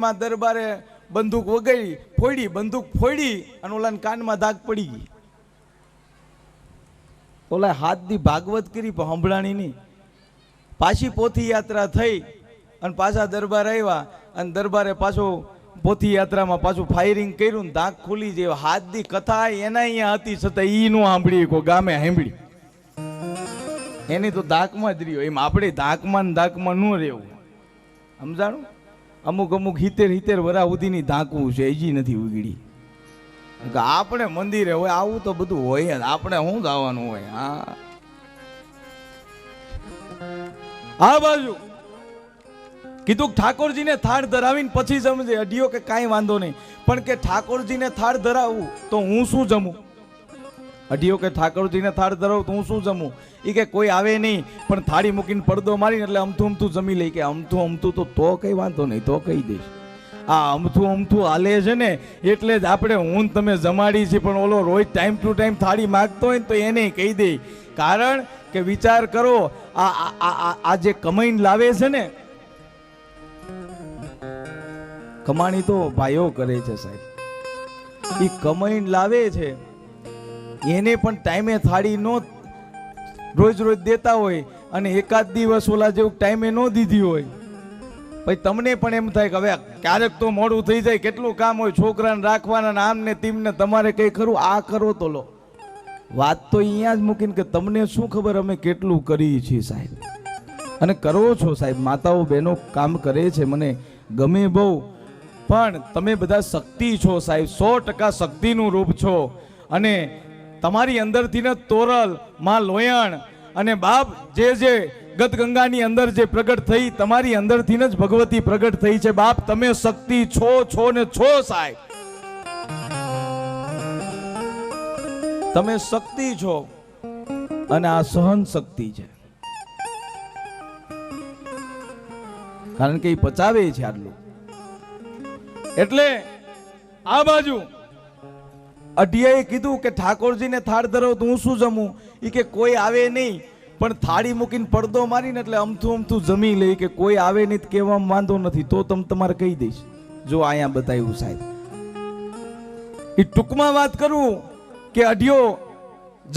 માં દરબારે બંદૂક વગાડી ફોડી, બંદૂક ફોડી અને ઓલાના કાનમાં દાગ પડી ગઈ. ઓલા હાથ દી ભાગવત કરી પણ સંભળાણી નહીં. પાછી પોથી યાત્રા થઈ અને પાછા દરબાર આવ્યા અને દરબારે પાછો પોથી યાત્રામાં પાછું ફાયરિંગ કર્યું ને દાગ ખુલી જાય. હાથ દી કથા એના અહીંયા હતી છતાં ઈ નો સાંભળી કોઈ ગામે સાંભળી. એની તો દાકમાં જ રહ્યો. એમ આપણે દાકમાં ને દાકમાં ન રહેવું. સમજાણું? અમુક અમુક 70 વરા સુધીની ધાકવું છે, હજી નથી ઉગડી. આપણે મંદિરે હોય આવું તો બધું હોય જ, આપણે શું જવાનું હોય. હા, આ બાજુ કીધું ઠાકોરજીને થાળ ધરાવીને પછી જમજે. અઢિયો કે કાંઈ વાંધો નહીં, પણ કે ઠાકોરજીને થાળ ધરાવું તો હું શું જમું? અઢિયો કે ઠાકોરજીને થાળ ધરાવું તો હું શું જમું? એ કે કોઈ આવે નહીં પણ થાળી મૂકીને પડદો મારીને એટલે અમથું જમી લઈ. કે અમથું તો કઈ વાંધો નહીં, તો કહી દઈશ. આ અમથું હાલે છે ને એટલે જ આપણે હું તમે જમાડી છે. પણ ઓલો રોજ ટાઈમ ટુ ટાઈમ થાળી માગતો હોય ને તો એને કહી દે. કારણ કે વિચાર કરો, આ જે કમાઈને લાવે છે ને, કમાણી તો ભાઈઓ કરે છે સાહેબ. એ કમાઈને લાવે છે એને પણ ટાઈમે થાળી નો રોજ દેતા હોય અને એકાદ દિવસ ઓલા જેવું ટાઈમે નો દીધી હોય, પછી તમને પણ એમ થાય કે હવે ક્યારેક તો મોડું થઈ જાય, કેટલું કામ હોય, છોકરાને રાખવાના, આમ ને તેમને, તમારે કઈ ખરું આ કરો તો લો. વાત તો અહીંયા જ મૂકીને કે તમને શું ખબર અમે કેટલું કરીએ છીએ સાહેબ. અને કરો છો સાહેબ, માતાઓ બહેનો કામ કરે છે, મને ગમે બહુ. પણ તમે બધા શક્તિ છો સાહેબ, 100% શક્તિનું રૂપ છો. અને તમારી અંદરથી ને તોરલ માં લોયણ અને બાપ જે ગત ગંગાની અંદર જે પ્રગટ થઈ, તમારી અંદરથી જ ભગવતી પ્રગટ થઈ છે. બાપ તમે શક્તિ છો ને છો સાહેબ. તમે શક્તિ છો અને આ સહન શક્તિ છે. કારણ કે એ પચાવે છે આટલું. એટલે આ બાજુ અઢિયાએ કીધું કે ઠાકોરજીને થાળ ધરાવ તો હું શું જમું? એ કે કોઈ આવે નહીં પણ થાળી મૂકીને પડદો મારીને એટલે અમથું જમી લે. કે કોઈ આવે નહીં કહેવામાં વાંધો નથી, તો તમારે કહી દઈશ. જો અહીંયા બતાવ્યું સાહેબ. એ ટૂંકમાં વાત કરું કે અઢિયો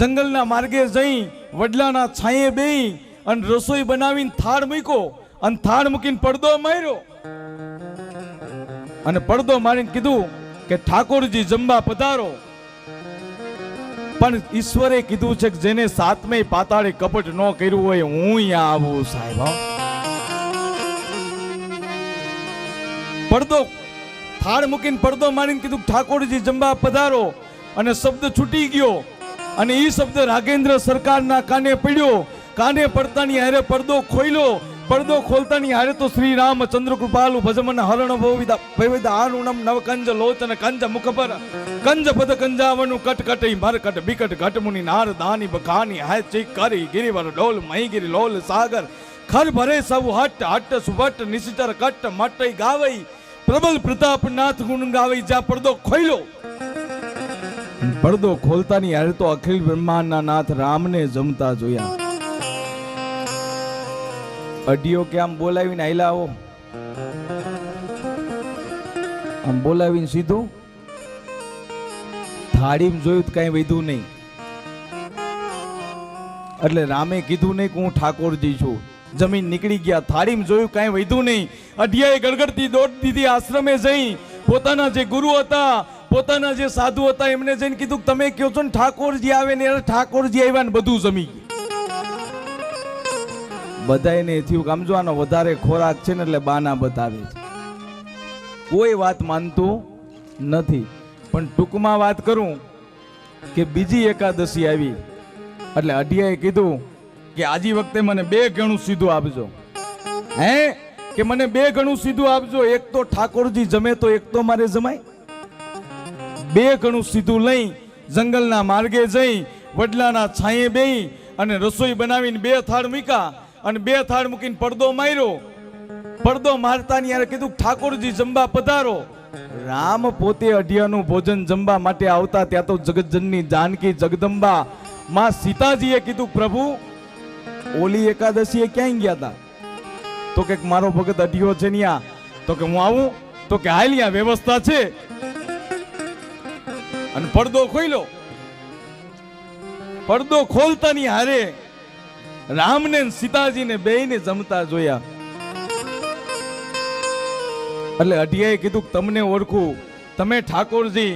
જંગલના માર્ગે જઈ વડલાના છાંયે બેહી અને રસોઈ બનાવીને થાળ મૂક્યો અને થાળ મૂકીને પડદો માર્યો અને પડદો મારીને કીધું કે ઠાકોરજી જમવા પધારો. પણ ઈશ્વરે કીધું છે કે જેને સાતમે પાતાળે કપટ ન કર્યું હોય હું અહીંયા આવું સાહેબ. પડદો થાળ મૂકીને પડદો મારીને કીધું ઠાકોરજી જમવા પધારો અને શબ્દ છૂટી ગયો અને એ શબ્દ રાઘેન્દ્ર સરકારના કાને પડ્યો. કાને પડતાની હારે પડદો ખોલ્યો. પડદો ખોલતાની હારે તો શ્રી રામચંદ્ર કૃપાલુ ભજમન હરણ ભવિદ આનુણમ નવ કંજ લોચન કંજ મુખ પર કંજ પદ કંજાવનું કટ મરકટ બિકટ ઘટ મુનિ નાર દાની બખાની હાય ચીક કરી ગિરિવર ડોલ મહી ગિરી લોલ સાગર ખર ભરે સૌ હટ સુભટ નિશ્ચર કટ મટઈ ગાવઈ પ્રબલ પ્રતાપ નાથ ગુણ ગાવઈ. જા પડદો ખોલ્યો. પડદો ખોલતાની હારે તો અખિલ બ્રહ્માંડના નાથ રામને જમતા જોયા. અઢિયો કે આમ બોલાવીને આયલા આવો, આમ બોલાવીને સીધું થાળીમાં જોયું કઈ વધ્યું નહીં. એટલે રામે કીધું નહીં કે હું ઠાકોરજી છું. જમીન નીકળી ગયા. થાળીમાં જોયું કઈ વધ્યું નહીં. અઢિયાએ ગડગડતી દોડ દીધી આશ્રમે જઈ. પોતાના જે ગુરુ હતા, પોતાના જે સાધુ હતા એમને જઈને કીધું તમે કહો છો ને ઠાકોરજી આવે ને, ઠાકોરજી આવ્યા ને બધું જમી ગયું. બધાને થયું કામ જો આનો વધારે ખોરાક છે ને એટલે બાના બતાવે છે. કોઈ વાત માનતું નથી. પણ ટૂંકમાં વાત કરું કે બીજી એકાદશી આવી એટલે અઢિયાએ કીધું કે આજી વખતે મને 2 ગણું સીધું આપજો. હે કે મને 2 ગણું સીધું આપજો. એક તો ઠાકોરજી જમે તો એક તો મારે જમાય. 2 ગણું સીધું લઈ જંગલના માર્ગે જઈ વડલાના છાંયે બેહી અને રસોઈ બનાવીને 2 થાળ મૂક્યા અને 2 થાળ મૂકીને પડદો માર્યો. પડદો મારતાની યારે કીધું ઠાકોરજી જમવા પધારો. રામ પોતે અઢિયાનું ભોજન જમવા માટે આવતા ત્યાં તો જગતજનની જાનકી જગદંબા માં સીતાજીએ કીધું પ્રભુ ઓલી એકાદશીએ ક્યાં ગયા હતા? તો કે મારો ભગત અઢિયો છે ન્યા. તો કે હું આવું. તો કે હાલ વ્યવસ્થા છે. અને પડદો ખોલ્યો. પડદો ખોલતાની હારે રામને સીતાજીને બેયને જમતા જોયા. એટલે અઢિયાએ કીધું તમને ઓળખું, તમે ઠાકોરજી,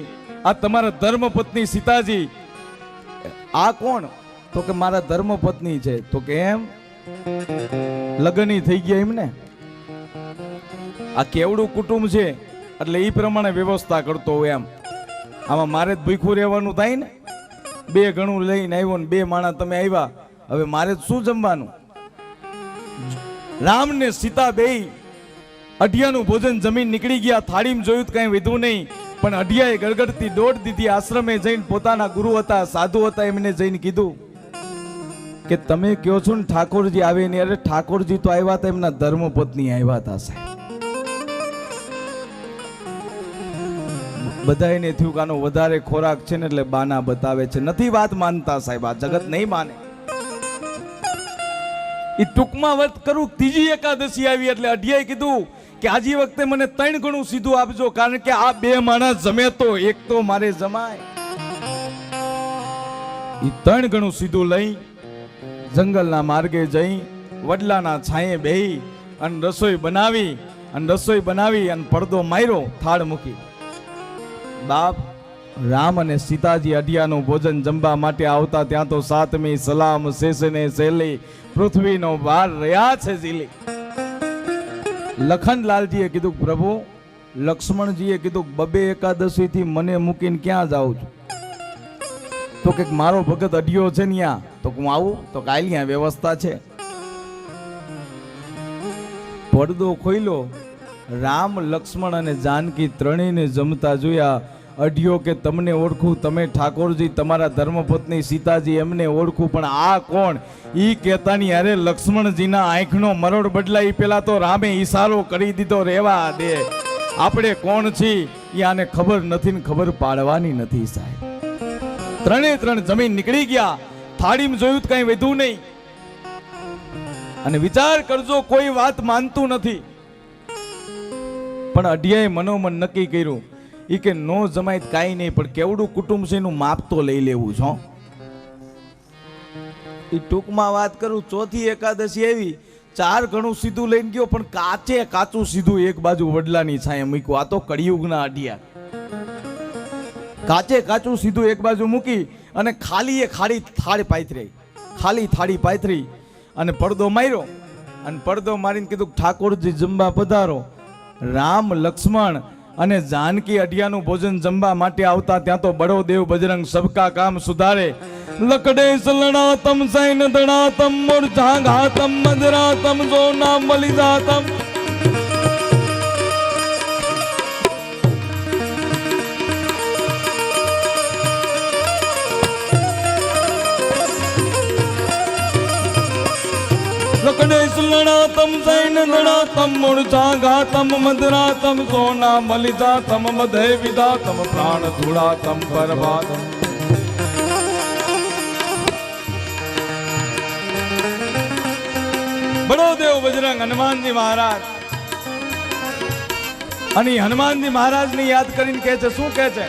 આ તમારા ધર્મપત્ની સીતાજી. આ કોણ? તો કે મારા ધર્મપત્ની છે. તો કે એમ લગ્ન થઈ ગયા એમ ને? આ કેવડું કુટુંબ છે એટલે એ પ્રમાણે વ્યવસ્થા કરતો હોય એમ. આમાં મારે જ ભૂખ્યું રહેવાનું થાય ને? 2 ગણું લઈને આવ્યો ને 2 માણા તમે આવ્યા, હવે મારે શું જમવાનું? રામ ને સીતા બેય અઢિયાનું ભોજન જમીન નીકળી ગયા. થાળીમાં જોયું કઈ વધુ નહીં, પણ અઢિયાએ ગળગળતી દોડ દીધી. આશ્રમે જઈને પોતાના ગુરુ હતા, સાધુ હતા, એમને જઈને કીધું કે તમે કયો છો ને ઠાકોરજી આવે ને? અરે ઠાકોરજી તો આવ્યા હતા, એમના ધર્મપત્ની આવ્યા હતા સાહેબ. બધા એને થયું કે આનો વધારે ખોરાક છે ને એટલે બાના બતાવે છે. નથી વાત માનતા સાહેબ, આ જગત નહીં માને. એ ટૂંકમાં વાત કરું, ત્રીજી એકાદશી આવી એટલે અઢિયાએ કીધું કે આજી વખતે મને 3 ગણું સીધું આપજો, કારણ કે આ 2 માણસ જમે તો એક તો મારે જમાય. એ 3 ગણું સીધું લઈ જંગલના માર્ગે જઈ વડલાના છાંયે બેહી અને રસોઈ બનાવી અને પડદો માર્યો, થાળ મૂકી. બાપ રામ અને સીતાજી અઢિયાનું ભોજન જમવા માટે આવતા ત્યાં તો 7મી સલામ શેષને શેલી પૃથ્વીનો ભાર રહ્યા છે ઝીલી. લખનલાલજીએ કીધું પ્રભુ, લક્ષ્મણજીએ કીધું 2 એકાદશી થી મને મૂકીને ક્યાં જાઉં છું? તો કે મારો ભગત અઢિયો છે ને ત્યાં. તો હું આવું? તો કાલ ત્યાં વ્યવસ્થા છે. પડદો ખોલ્યો. રામ, લક્ષ્મણ અને જાનકી ત્રણેયને જમતા જોયા. અઢિયો કે તમને ઓળખું, તમે ઠાકોરજી, તમારા ધર્મપત્ની સીતાજી, એમને ઓળખું, પણ આ કોણ? ઈ કહેતાની અરે લક્ષ્મણજીના આંખનો મરોડ બદલાઈ. પેલા તો રામે ઈશારો કરી દીધો, રેવા દે, આપણે કોણ છીએ એ આને ખબર નથી ને ખબર પાડવાની નથી સાહેબ. 3 જમીન નીકળી ગયા. થાળીમાં જોયું કઈ વધુ નહીં. અને વિચાર કરજો, કોઈ વાત માનતું નથી. પણ અઢિયાએ મનોમન નક્કી કર્યું ઈ કે નો જમાય કાંઈ નહીં, પણ કેવડું કુટુંબ છે એનું માપ તો લઈ લેવું છો. એ ટૂંકમાં વાત કરું, ચોથી એકાદશી આવી, 4 ગણું સીધું લઈને ગયો, પણ કાચું સીધું એક બાજુ વડલાની છાંયે મૂક્યું. આ તો કળિયુગના અઢિયા. કાચું સીધું એક બાજુ મૂકી અને ખાલી થાળી પાથરી અને પડદો માર્યો. અને પડદો મારીને કીધું ઠાકોરજી જમવા પધારો. રામ, લક્ષ્મણ અને જાનકી અઢિયાનું ભોજન જમવા માટે આવતા ત્યાં તો બળોદેવ બજરંગ સબકા કામ સુધારે. લકડે સલણાતમ સૈન દણાતમ મૂર્છાઘાતમ મદરાતમ સોના બલિદાતમ. લકડે સલણાતમ સૈન દણાતમ મૂર્છાઘાતમ મદરાતમ સોના બલિદાતમ મધે વિદાતમ પ્રાણ ધૂળાતમ પરભાતમ. બળોદેવ બજરંગ હનુમાનજી મહારાજ. અને હનુમાનજી મહારાજ ને યાદ કરીને કહે છે, શું કહે છે?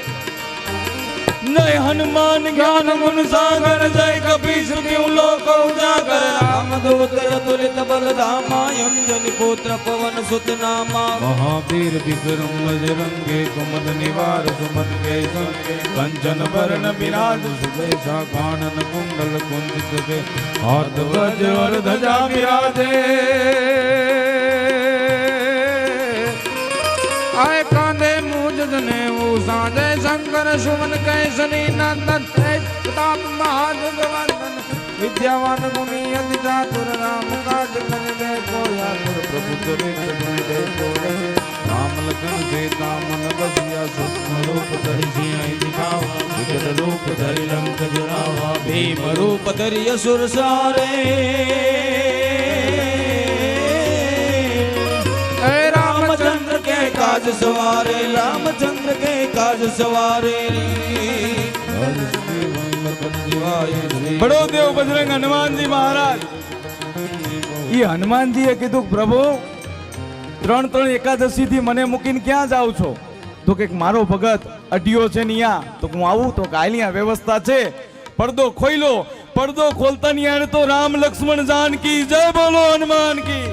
જય હનુમાન જ્ઞાન ગુણ સાગર, જય કપીશ તિહુ લોક ઉજાગર. રામદૂત અતુલિત બલધામા, અંજની પુત્ર પવન સુત નામા. મહાવીર વિક્રમ બજરંગે, કુમદ નિવાર સુમન કે સંગે. કંચન બરણ બિરાજ સુબેશા, કાનન કુંડલ કુંજિત કે. હાથ વજ્ર ધજા બિરાજે, આય કાંધે મુજ જને સાજે. શંકર સુમન કૈસની નંદન, પ્રતાપ મહાજગવંદન. વિદ્યાવાન ગુણી અતિ ચાતુર, રામ કાજ કરી દે કોયા. પ્રભુ ચરિત્ર ગુણ દે કોરે. રામ લખન સીતા મન બસિયા, સૂક્ષ્મ રૂપ ધરી સિંહ દિખાવા. વિકટ રૂપ ધરી લંક જરાવા. ભીમ રૂપ ધરી અસુર સારે. रामचंद्र के काज सवारे, रामचंद्र के काज सवारे. બળોદેવ બજરંગ હનુમાનજી મહારાજ. એ હનુમાનજીએ કીધું પ્રભુ ત્રણ એકાદશી થી મને મૂકીને ક્યાં જાવ છો? તો કે મારો ભગત અઢિયો છે ને અહીંયા. તો હું આવું તો કાયલી વ્યવસ્થા છે. પડદો ખોઈલો. પડદો ખોલતા ની યાર તો રામ લક્ષ્મણ જાનકી જય બોલો હનુમાન કી.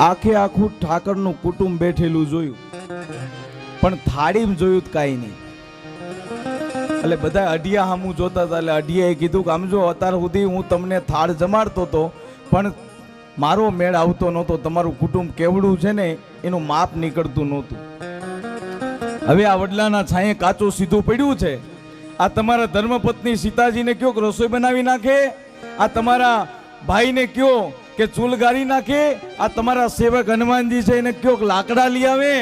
આખે આખું ઠાકરનું કુટુંબ બેઠેલું જોયું, પણ થાળીમાં જોયું કાંઈ નહીં. એટલે બધા અઢિયા સામું જોતા હતા. એટલે અઢિયાએ કીધું કે આમ જો અત્યાર સુધી હું તમને થાળ જમાડતો હતો, પણ મારો મેળ આવતો નહોતો. તમારું કુટુંબ કેવડું છે ને એનું માપ નીકળતું નહોતું. હવે આ વડલાના છાંયે કાચું સીધું પડ્યું છે. આ તમારા ધર્મપત્ની સીતાજીને કયો કે રસોઈ બનાવી નાખે, આ તમારા ભાઈને કયો કે ચૂલ ગારી નાખે, આ તમારા સેવક હનુમાનજી છે એને કયો કે લાકડા લઈ આવે.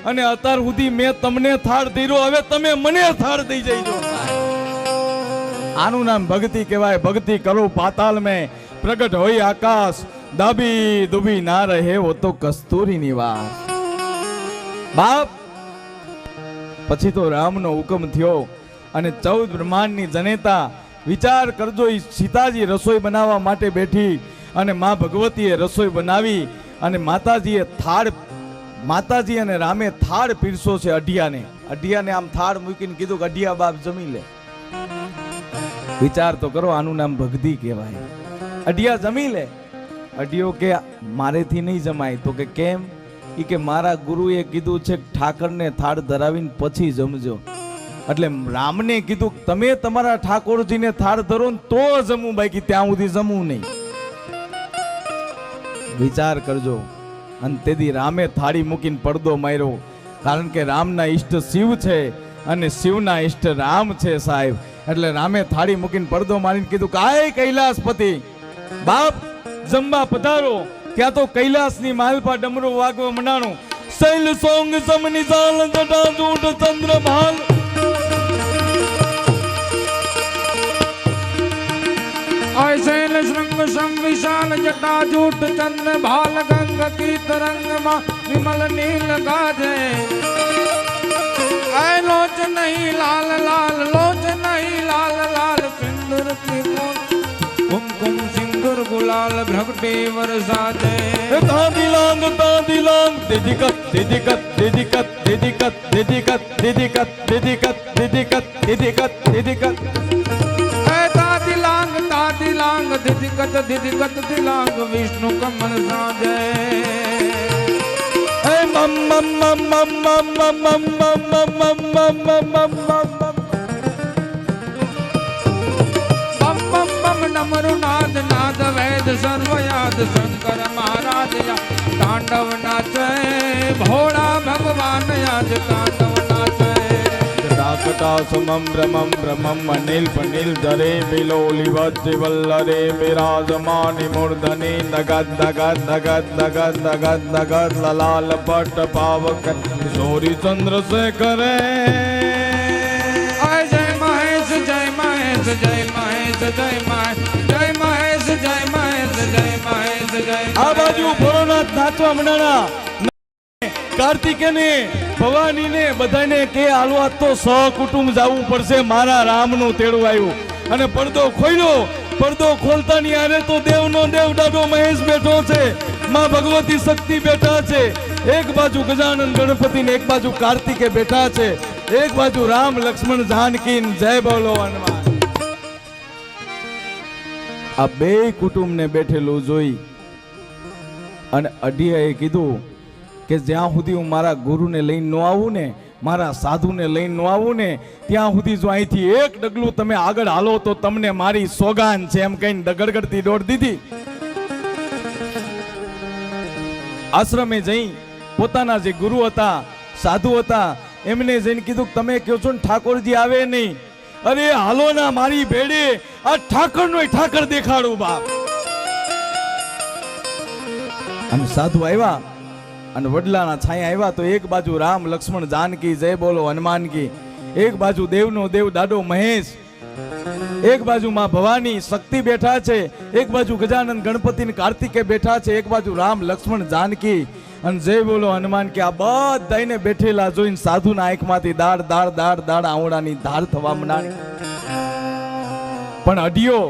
અને અત્યાર સુધી મેં તમને થાળ ધીરો, હવે તમે મને થાળ દઈ જઈજો. આનું નામ ભક્તિ કહેવાય. ભક્તિ કરો પાતાલ મેં, પ્રગટ હોય આકાશ, દાબી દુબી ના રહે વો તો કસ્તુરી નિવાસ. બાપ પછી તો રામનો હુકમ થયો અને 14 બ્રહ્માંડની જનેતા વિચાર કરજો. સીતાજી રસોઈ બનાવવા માટે બેઠી અને માં ભગવતીએ રસોઈ બનાવી અને માતાજી અને રામે થાળ પીરસો છે અઢિયાને આમ થાળ મૂકીને કીધું કે અઢિયા બાપ જમી લે. વિચાર તો કરો, આનું નામ ભક્તિ કહેવાય. અઢિયા જમી લે. અઢિયો કે મારેથી નહીં જમાય. તો કે કેમ? ઈ કે મારા ગુરુએ કીધું છે ઠાકરને થાળ ધરાવીને પછી જમજો. એટલે રામને કીધું તમે તમારા ઠાકોરજીને થાળ ધરો ને તો જમવું, બાકી ત્યાં સુધી જમવું નહીં. વિચાર કરજો. અને તેથી રામે થાળી મૂકીને પડદો માર્યો, કારણ કે રામના ઈષ્ટ શિવ છે અને શિવના ઈષ્ટ રામ છે સાહેબ. એટલે રામે થાળી મૂકીને પડદો મારીને કીધું કે આય કૈલાસપતિ બાપ જમવા પધારો. ત્યાં તો કૈલાસની માલપા ડમરો વાગવા મંડાણો. શૈલ સોંગ સમની સાલ જટા જૂટ ચંદ્ર ભાલ. आय शैल श्रृंग संग विशाल जटा जूट चंद्र भाल गंग की तरंग मा विमल नील गाजे. आय लोच नहीं लाल लाल, लोच नहीं लाल लाल, सिंदूर की कुमकुम सिंदूर गुलाल भ्रगटे वरसाजे. तादिलांग तादिलांग दिदिकत दिदिकत दिदिकत दिदिकत दिदिकत दिदिकत दिदिकत दिदिकत दिदिकत दिदिकत. तादिलांग तादिलांग दिदिकत दिदिकत दिलांग विष्णु कमल साजे. मम मम मम मम मम मम मम मम मम मम मम मम डमरू नाद नाद वेद सर्वयाद शंकर महाराज या तांडव नाचे. भोला भगवान आज तांडव नाचे. जटाकटा सुमम ब्रह्मम ब्रह्मम अनिल पनिल धरे बिलोली वज्र वल्लरे विराजमानि मूर्धनि नगद नगद नगद नगद नगद नगद ललाल पट पावक किशोरी चंद्र से करे. जय महेश जय महेश जय महेश जय महेश जय महेश जय महेश जय महेश जय. आ बाजू भोलानाथ नाचवा मंडाणा. કાર્તિકે ભવાની ને બધાને કે હાલવા તો સહકુટુંબ જવું પડશે. મારા રામનું તેડું આવ્યું અને પડદો ખોલ્યો. પડદો ખોલતા ની આરે તો દેવનો દેવ દાદો મહેશ બેઠો છે, માં ભગવતી શક્તિ બેઠા છે. એક બાજુ ગજાનન ગણપતિ ને એક બાજુ કાર્તિકે બેઠા છે. એક બાજુ રામ લક્ષ્મણ જાનકી જય બોલો હનુમાન. આ બે કુટુંબ ને બેઠેલું જોઈ અને અઢિયાએ કીધું કે જ્યાં સુધી હું મારા ગુરુને લઈને ન આવું ને, મારા સાધુને લઈને ન આવું ને, ત્યાં સુધી જો અહીંથી એક ડગલું તમે આગળ હાલો તો તમને મારી સોગાન છે એમ કહીને ગડગડતી દોડ દીધી. આશ્રમે જઈ પોતાના જે ગુરુ હતા, સાધુ હતા, એમને જઈને કીધું કે તમે કહો છો ને ઠાકોરજી આવે નહીં. અરે હાલો ના મારી ભેડે, આ ઠાકરનો ઠાકર દેખાડું બાપ. અને સાધુ આવ્યા અને વડલાના છાયા આવ્યા તો એક બાજુ રામ લક્ષ્મણ જાનકી જય બોલો હનુમાન કી, એક બાજુ દેવનો દેવ દાદો મહેશ, એક બાજુ માં ભવાની શક્તિ બેઠા છે, એક બાજુ ગજાનન ગણપતિ ને કાર્તિકે બેઠા છે, એક બાજુ રામ લક્ષ્મણ જાનકી અને જય બોલો હનુમાન કે. આ બધાને બેઠેલા જોઈને સાધુના આંખમાંથી દાડ દાડ દાડ દાડ આવડાની ધાર થવા મંડાણી. પણ અઢિયો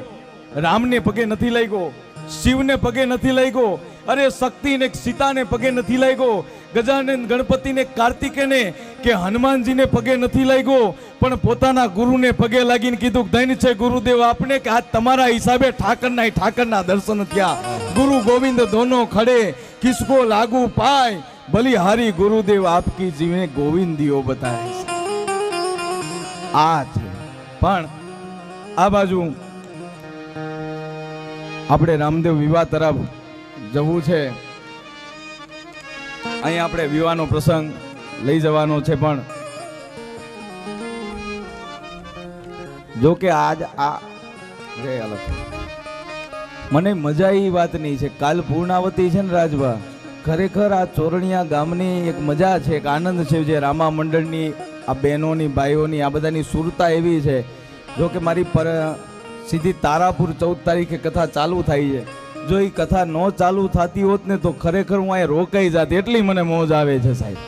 રામને પગે નથી લાગ્યો. શિવને પગે નથી લાગ્યો, અરે શક્તિને સીતાને પગે નથી લાગ્યો, ગજાનંદ ગણપતિને કાર્તિકેને કે હનુમાનજીને પગે નથી લાગ્યો, પણ પોતાના ગુરુને પગે લાગીને કીધું ધન્ય છે ગુરુદેવ આપને કે આજ તમારા હિસાબે ઠાકરના દર્શન થયા. ગુરુ ગોવિંદ દોનો ખડે કિસકો લાગુ પાય, ભલી હારી ગુરુદેવ આપકી જીવે ગોવિંદીઓ બતાય. આ છે. પણ આ બાજુ આપણે રામદેવ વિવાહ તરફ જવું છે. અહીં આપણે વિવાહનો પ્રસંગ લઈ જવાનો છે, પણ જો કે આજ આ મને મજા એ વાત નહીં છે. કાલ પૂર્ણાવતી છે ને રાજભા, ખરેખર આ ચોરણિયા ગામની એક મજા છે, એક આનંદ છે. જે રામા મંડળની આ બહેનોની ભાઈઓની આ બધાની સુરતા એવી છે. જો કે મારી સીધી તારાપુર 14 તારીખે કથા ચાલુ થાય છે. જો એ કથા ન ચાલુ થતી હોત ને તો ખરેખર હું અહીંયા રોકાઈ જાત, એટલી મને મોજ આવે છે સાહેબ.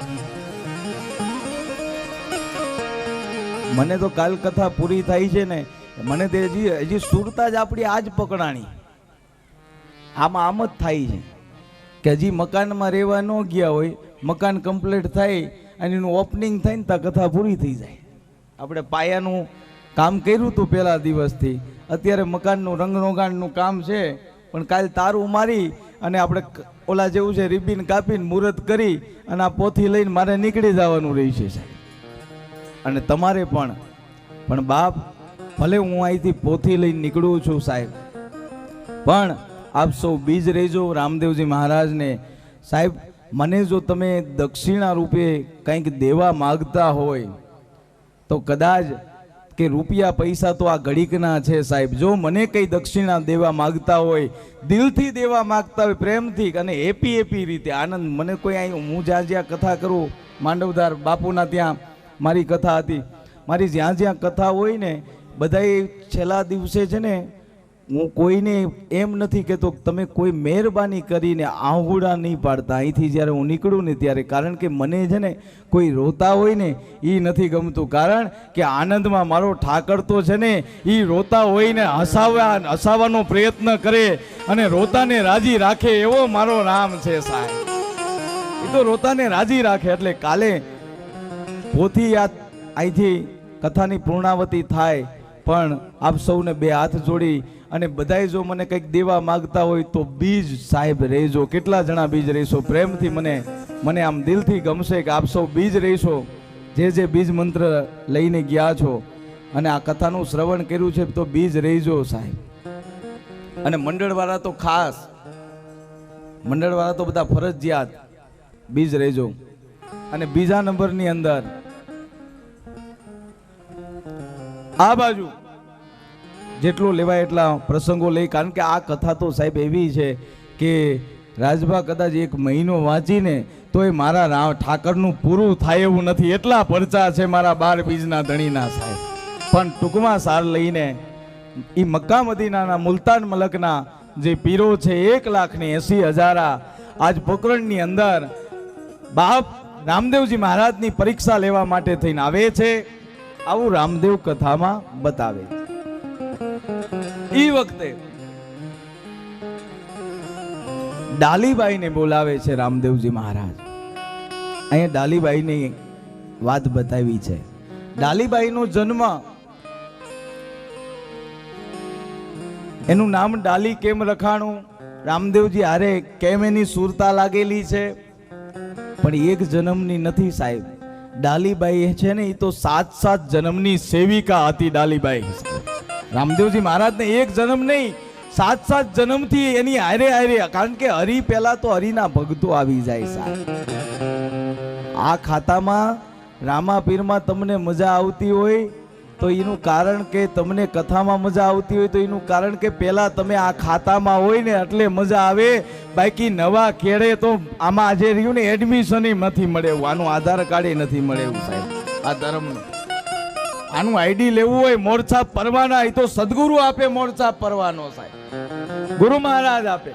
મને તો કાલ કથા પૂરી થાય છે ને, મને તે હજી સુરતા જ આપણી આજ પકડાણી. આમાં આમ જ થાય છે કે હજી મકાનમાં રહેવા ન ગયા હોય, મકાન કમ્પ્લીટ થાય અને એનું ઓપનિંગ થાય ને ત્યાં કથા પૂરી થઈ જાય. આપણે પાયાનું કામ કર્યું હતું પહેલા દિવસથી, અત્યારે મકાનનું રંગરોગાણનું કામ છે, પણ કાલ તારું મારી અને આપણે ઓલા જેવું છે રિબિન કાપીને મુહૂર્ત કરી અને આ પોથી લઈને મારે નીકળી જવાનું રહી છે સાહેબ. અને તમારે પણ બાપ, ભલે હું અહીંથી પોથી લઈને નીકળું છું સાહેબ, પણ આપ સૌ બીજ રહેજો રામદેવજી મહારાજને. સાહેબ મને જો તમે દક્ષિણા રૂપે કંઈક દેવા માગતા હોય તો કદાચ કે રૂપિયા પૈસા તો આ ઘડીકના છે સાહેબ. જો મને કંઈ દક્ષિણા દેવા માગતા હોય, દિલથી દેવા માગતા હોય, પ્રેમથી અને હેપી રીતે આનંદ, મને કોઈ અહીં હું જ્યાં કથા કરું, માંડવધાર બાપુના ત્યાં મારી કથા હતી, મારી જ્યાં કથા હોય ને બધાએ છેલ્લા દિવસે છે ને, હું કોઈને એમ નથી કહેતો તમે કોઈ મહેરબાની કરીને આહુડા નહીં પાડતા અહીંથી જ્યારે હું નીકળું ને ત્યારે, કારણ કે મને છે ને કોઈ રોતા હોય ને એ નથી ગમતું. કારણ કે આનંદમાં મારો ઠાકર તો છે ને એ રોતા હોય ને હસાવવાનો પ્રયત્ન કરે અને રોતાને રાજી રાખે એવો મારો રામ છે સાહેબ. એ તો રોતાને રાજી રાખે. એટલે કાલે પોથી યાદ અહીંથી કથાની પૂર્ણાવતી થાય, પણ આપ સૌને બે હાથ જોડી અને બધાય જો મને કંઈક દેવા માગતા હોય તો બીજ સાહેબ રહેજો. કેટલા જણા બીજ રહેશો? પ્રેમથી મને આમ દિલથી ગમશે કે આપ સૌ બીજ રહેશો. જે બીજ મંત્ર લઈને ગયા છો અને આ કથાનું શ્રવણ કર્યું છે તો બીજ રહેજો સાહેબ. અને મંડળવાળા તો ખાસ, મંડળવાળા તો બધા ફરજિયાત બીજ રહેજો. અને બીજા નંબરની અંદર આ બાજુ જેટલો લેવાય એટલા પ્રસંગો લઈ, કારણ કે આ કથા તો સાહેબ એવી છે કે રાજભા કદાચ 1 મહિનો વાંચીને તો એ મારા ઠાકરનું પૂરું થાય એવું નથી, એટલા પરચા છે મારા 12 બીજના ધણીના સાહેબ. પણ ટૂંકમાં સાર લઈને એ મક્કા મદીનાના મુલતાન મલકના જે પીરો છે 1,80,000 આજ પોકરણની અંદર બાપ રામદેવજી મહારાજની પરીક્ષા લેવા માટે થઈને આવે છે. આવું રામદેવ કથામાં બતાવે છે. એ વખતે ડાલીબાઈને બોલાવે છે રામદેવજી મહારાજ. અહીંયા ડાલીબાઈની વાત બતાવી છે. ડાલીબાઈનો જન્મ, એનું નામ ડાલી કેમ રખાણું, રામદેવજી હારે કેમ એની સુરતા લાગેલી છે, પણ એક જન્મની નથી સાહેબ. ડાલીબાઈ છે ને એ તો 7 જન્મની સેવિકા હતી ડાલીબાઈ. રામદેવજી મહારાજને એક જન્મ નહીં 7 જન્મથી એની હારે, કારણ કે હરિ પહેલા તો હરિના ભક્તો આવી જાય સાહેબ. આ ખાતામાં રામાપીરમાં તમને મજા આવતી હોય તો એનું કારણ કે તમને કથામાં મજા આવતી હોય તો એનું કારણ કે પહેલા તમે આ ખાતામાં હોય ને એટલે મજા આવે. બાકી નવા કેળે તો આમાં આજે રહ્યું ને એડમિશન નથી મળે એવું, આનું આધાર કાર્ડ નથી મળે એવું સાહેબ. આ ધર્મનું આનું આઈડી લેવું હોય મોરછાપ પરવાના, એ તો સદગુરુ આપે મોરછાપ પરવાનો સાહેબ, ગુરુ મહારાજ આપે.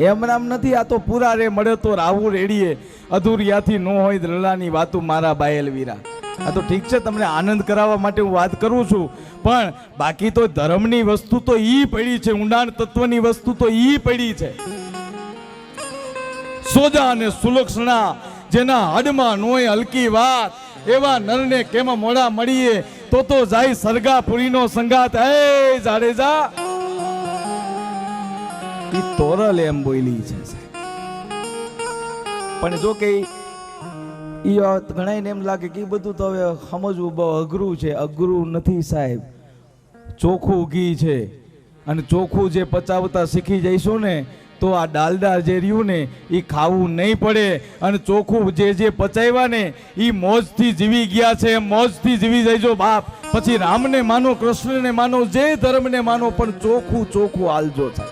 એમ નામ નથી. આ તો પૂરા રે મળે તો રાવું રેડીએ, અધૂરિયાથી ન હોય દ્રલાની વાતું મારા બાયલ વીરા. આ તો ઠીક છે, તમને આનંદ કરાવવા માટે હું વાત કરું છું, પણ બાકી તો ધર્મની વસ્તુ તો ઈ પડી છે, ઊંડાણ તત્વની વસ્તુ તો ઈ પડી છે. સોજા અને સુલક્ષણા જેના હડમાં નોય હલકી વાત, એવા નરને કેમાં મોડા મળીએ તો જાય સરગાપુરીનો સંગાત. એ જાડેજા ઈ તોરલ એમ બોલી છે, પણ જો કે ઈ ઘણાને એમ લાગે કે બધું તો હવે સમજવું બહુ અઘરું છે. અઘરું નથી સાહેબ, ચોખ્ખું ઘી છે, અને ચોખ્ખું જે પચાવતા શીખી જઈશું ને તો આ ડાલડા જે રહ્યું ને એ ખાવું નહીં પડે. અને ચોખ્ખું જે પચાવ્યા ને એ મોજથી જીવી ગયા છે, મોજથી જીવી જઈજો બાપ. પછી રામને માનો, કૃષ્ણને માનો, જે ધર્મને માનો, પણ ચોખ્ખું ચોખ્ખું હાલજો છે.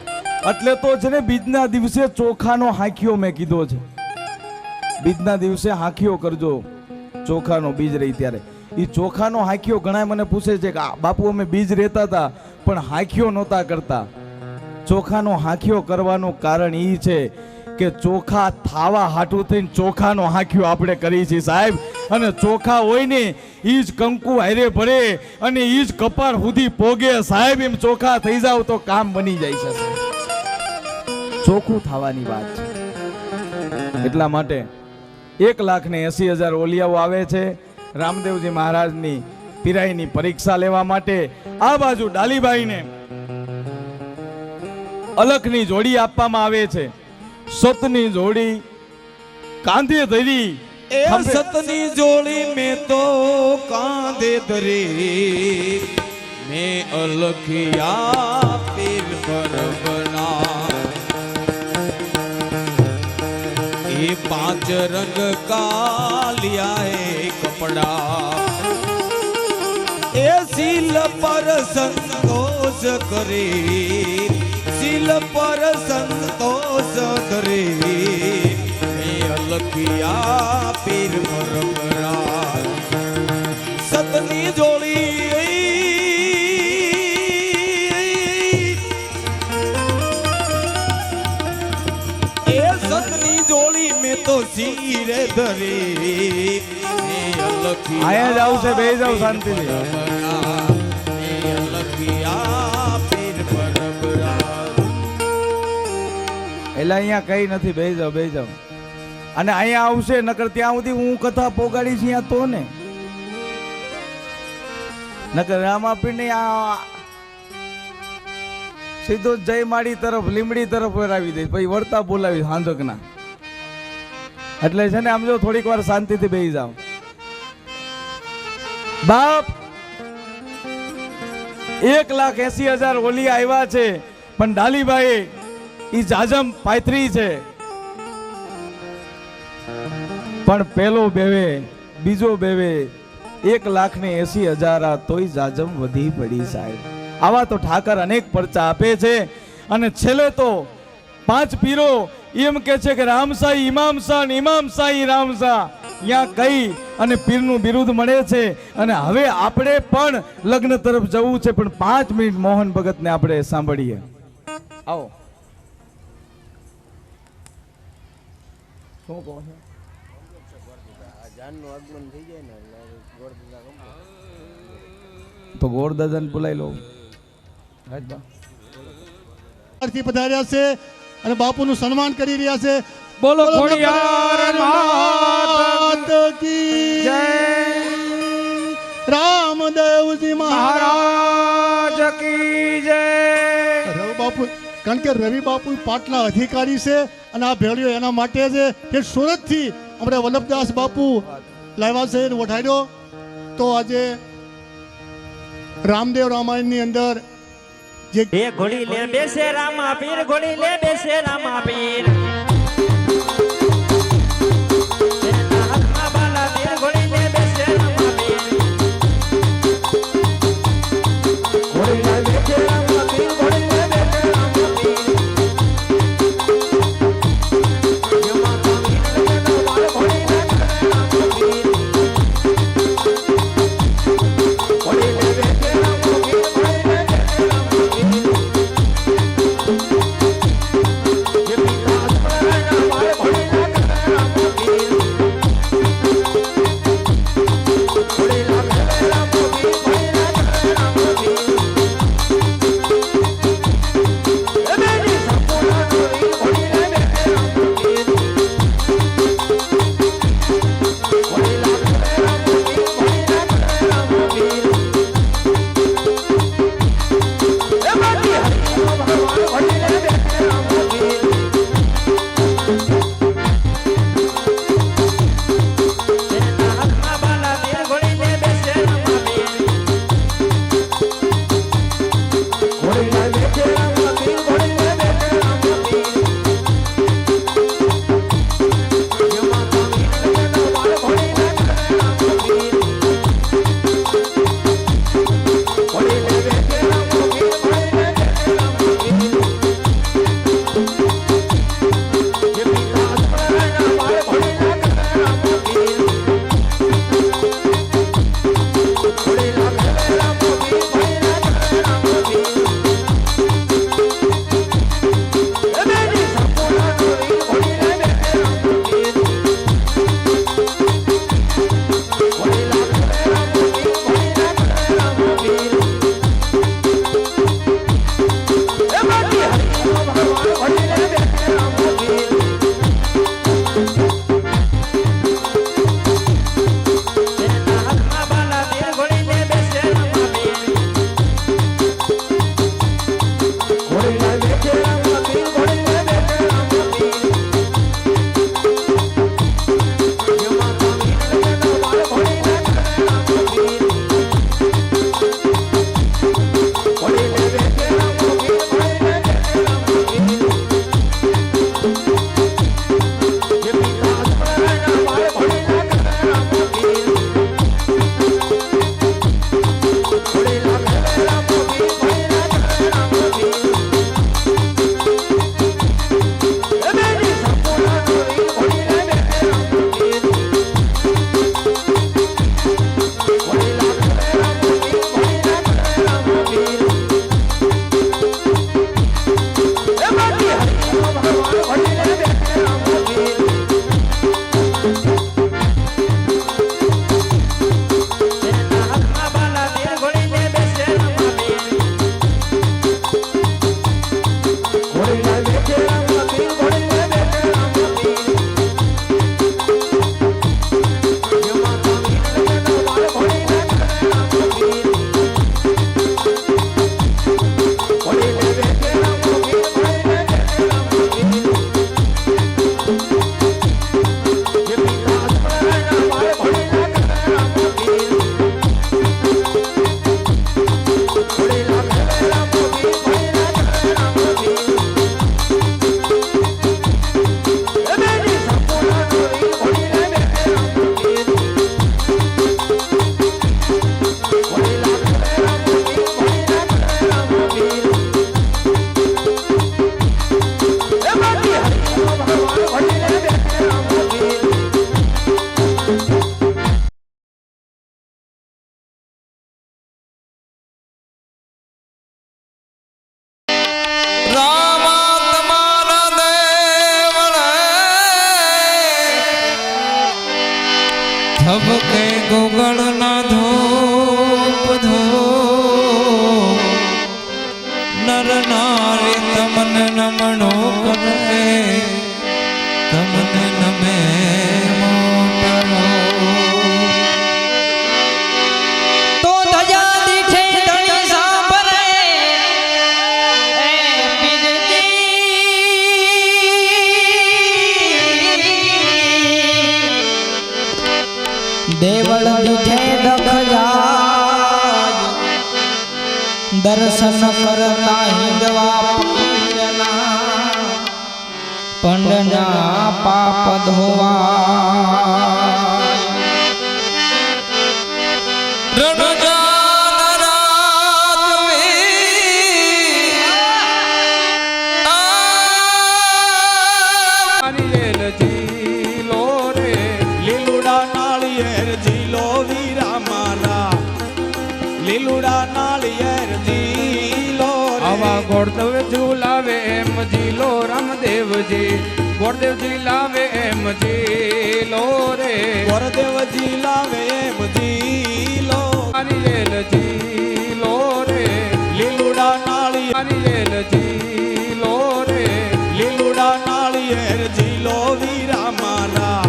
એટલે તો છે ને બીજના દિવસે ચોખાનો હાંખ્યો મેં કીધો છે. બીજના દિવસે હાંખ્યો કરજો, ચોખાનો બીજ રહી ત્યારે. એ ચોખાનો હાંખ્યો ઘણા મને પૂછે છે કે બાપુ અમે બીજ રહેતા હતા પણ હાંખ્યો નહોતા કરતા. ચોખાનો હાંખ્યો કરવાનું કારણ એ છે કે ચોખા થાવા હાટું થઈને ચોખાનો હાંખ્યો આપણે કરી છીએ સાહેબ. અને ચોખા હોય ને એ જ કંકુ હારે ભરે અને એ જ કપાળ સુધી પોગે સાહેબ. એમ ચોખા થઈ જાવ તો કામ બની જાય છે. ચોખ્ખું થવાની વાત છે. એટલા માટે 1,80,000 ઓલિયાઓ આવે છે રામદેવજી મહારાજની પીરાઈની પરીક્ષા લેવા માટે. આ બાજુ ડાલીબાઈને અલખની જોડી આપવામાં આવે છે. સતની જોડી કાંધે ધરી, એ સતની જોડી મેં તો કાંધે ધરી, મેં અલખિયા પીર પર બના. એ 5 રંગ કા લિયા હે કપડા, એ સીલ પર સંતોષ કરે, સીલ પર સંતોષ કરે. એ અલખિયા પીર પરબરા સતની જોડી. એ સતની જોડી મેં તો શિરે ધરી, એ અલખિયા આયા જ આવશે, બે જાવ શાંતિથી. અલખિયા પીર પરબરા. એટલે અહીંયા કઈ નથી, બે જાવ, બે જાવ. અને અહીંયા આવશે, નકર ત્યાં સુધી હું કથા પોગાડી છે અહીંયા તો ને. નકર રામાપીર ને આ સીધો જય માડી તરફ, લીમડી તરફ વરાવી દે, પછી વળતા બોલાવી હાંજકના. એટલે છે ને આમ જો થોડીક વાર શાંતિથી બેસી જાવ. બાપ 1,80,000 ઓલિયા આવ્યા છે, પણ ડાલીબાઈ ઈ જાજમ પાથરી છે. પણ પેલો બેવે, બીજો બેવે, 1,80,000 તોય જાજમ વધી પડી સાહેબ. આવા તો ઠાકર અનેક પરચા આપે છે. અને છેલ્લે તો 5 પીરો એમ કે છે કે રામસાઈ ઇમામ શાહ ને ઇમામ શાહી રામશાહ. ત્યાં કઈ અને પીરનું બિરુદ મળે છે. અને હવે આપણે પણ લગ્ન તરફ જવું છે, પણ 5 મિનિટ મોહન ભગતને આપણે સાંભળીએ. આવો. શું કહો છો? તો ગોરદાદાને બોલાવી લો. પધાર્યા છે અને બાપુનું સન્માન કરી રહ્યા છે. બોલો ખોડિયાર માત કી જય, રામદેવજી મહારાજ કી જય. રવિ બાપુ, કારણ કે રવિ બાપુ પાટલા અધિકારી છે અને આ ભેળીઓ એના માટે છે કે સુરતથી આપણે વલ્લભદાસ બાપુ લાવ્યા છે અને વઢાડ્યો. તો આજે રામદેવ રામાયણની અંદર જે એ ઘોડી લે બેસે રામા પીર, ઘોડી લે બેસે રામા પીર. એના હાથમાં બાલા પીર, ઘોડી લે બેસે રામા પીર. ઘોડી લે બેસે રામા પીર, ઘોડી લે બેસે રામા પીર. જેમાં કામી લગેલો બાળ, ઘોડી લે બેસે રામા પીર. ઘોડી લે બેસે રામા પીર, ઘોડી લે બેસે રામા પીર. થબકે ગોગળના ધૂપ ધૂપ નર નારી તમને નમણો કરે તમને નમે મોટરો તો ધજા દીઠે ધણી સાંભળે એ પીરજી દેવળ દીઠે દખ જાજ દર્શન કરતા હિંદવા પીરના પંડના પાપ ધોવા લીલુડા નાળિયેર ઝીલો વીરા મારા લીલુડા નાળિયેર ઝીલો આવા ગોળદેવ ઝુલાવે એમ ઝીલો રામદેવજી ગોળદેવજી લાવે એમ ઝીલો રે વરદેવજી લાવે એમ ઝીલો નારિયેલ ઝીલો રે લીલુડા નાળિયેર નારિયેલ ઝીલો રે લીલુડા નાળિયેર ઝીલો વીરા મારા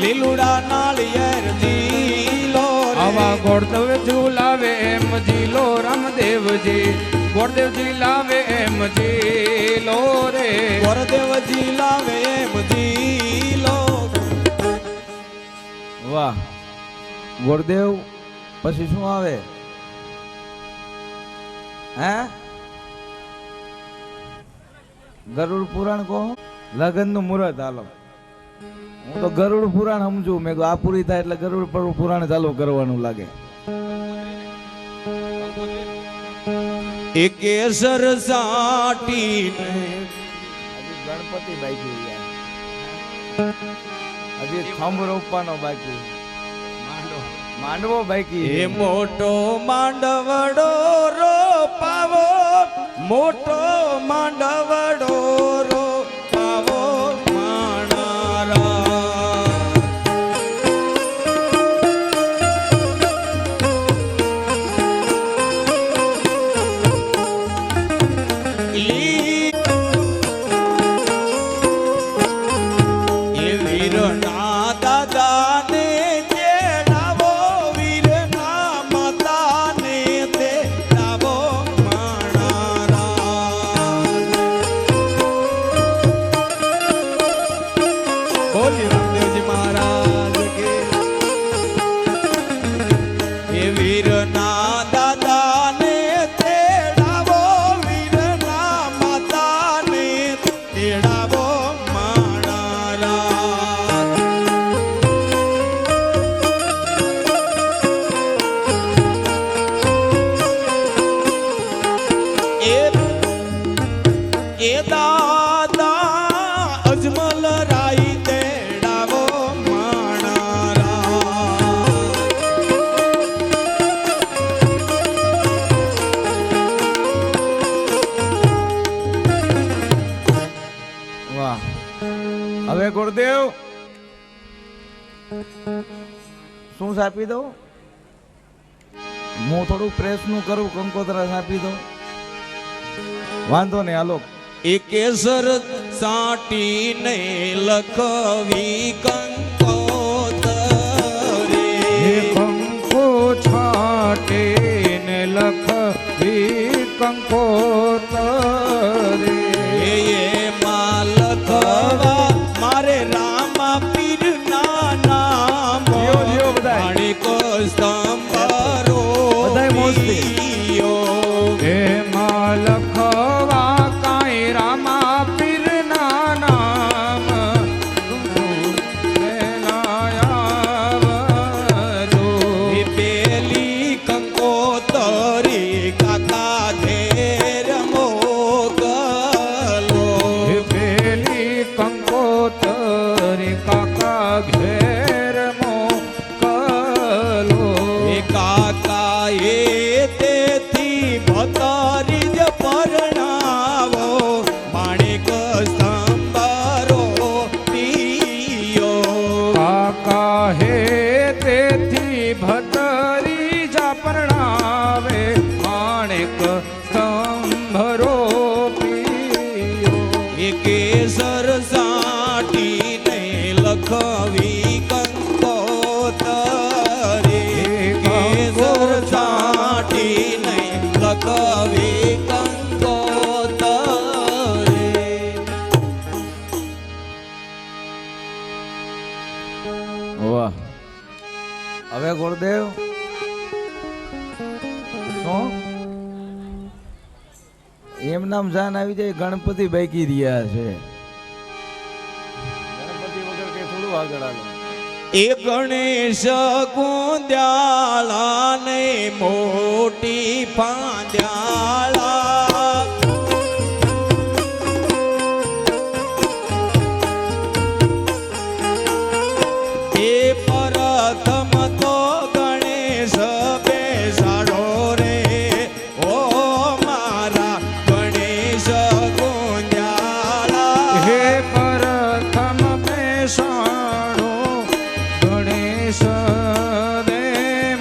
લીલુડા નાળિયેર ઝીલો આવા ગોળદેવ ઝુલાવે એમ ઝીલો રામદેવજી ગોળદેવજી લાવે એમ ઝીલો રે વરદેવજી લાવે એમ ઝીલો વાહ ગોરદેવ પછી શું આવે હે ગરુડ પુરાણ કહો લગન નું મુહૂર્ત હાલો હું તો ગરુડ પુરાણ સમજુ મેં કીધું આ પૂરી થાય એટલે ગરુડ પુરાણ ચાલુ કરવાનું લાગે એક સરસાટી ગણપતિ બાકી હજી થંભ રોપવાનો બાકી માંડવો બાકી એ મોટો માંડવડો રોપાવો મોટો માંડવડો રોપાવો માણારા એ વીરના દાદાને તેડાવો વીરના માતાને તેડાવો માણારા બોલી રામદેવજી મહારાજ કે એ વીરના દાદાને તેડાવો વીરના માતાને તેડાવો એ દાદા અજમલ રાઈ તેડાવો માણારા વાહ હવે ગુરુદેવ શું આપી દઉં હું થોડું પ્રેસ નું કરું કંકોત્રા આપી દઉં વાંધો નહીં હાલો એ કેસર સાટીને લખવી કંકોતરે કંકો છાટે ને લખવી કંકોતરે એમાં લખવા મારે રામા પીરના નામ માણિક સ્તંભરો એમાં લખવા કાંઈ રામા પીરના નામ પેલી કંકોતરી કાકા ઘેર મોકલો પેલી કંકોતરી કાકા ઘેર મોકલો કાકા એ તેથી ભતારી જ પરણાવો માણિક સ્તંભરો પિયો કાકા હે લખવી કંકોતરે કેસર છાંટી નહીં લખવી કંકોતરે. વાહ. હવે ગુરુદેવ શું એમ નામ જાન આવી જાય ગણપતિ બાકી રહ્યા છે. ગણપતિ વગર કે થોડું આગળ હાલો. એ ગણેશ ગુંદ્યાળા ને મોટી પાંદ્યાળા એ પ્રથમ તો ગણેશ બેસાડો રે ઓ મારા ગણેશ ગુંદ્યાળા. હે પ્રથમ બેસાડો ગણેશ રે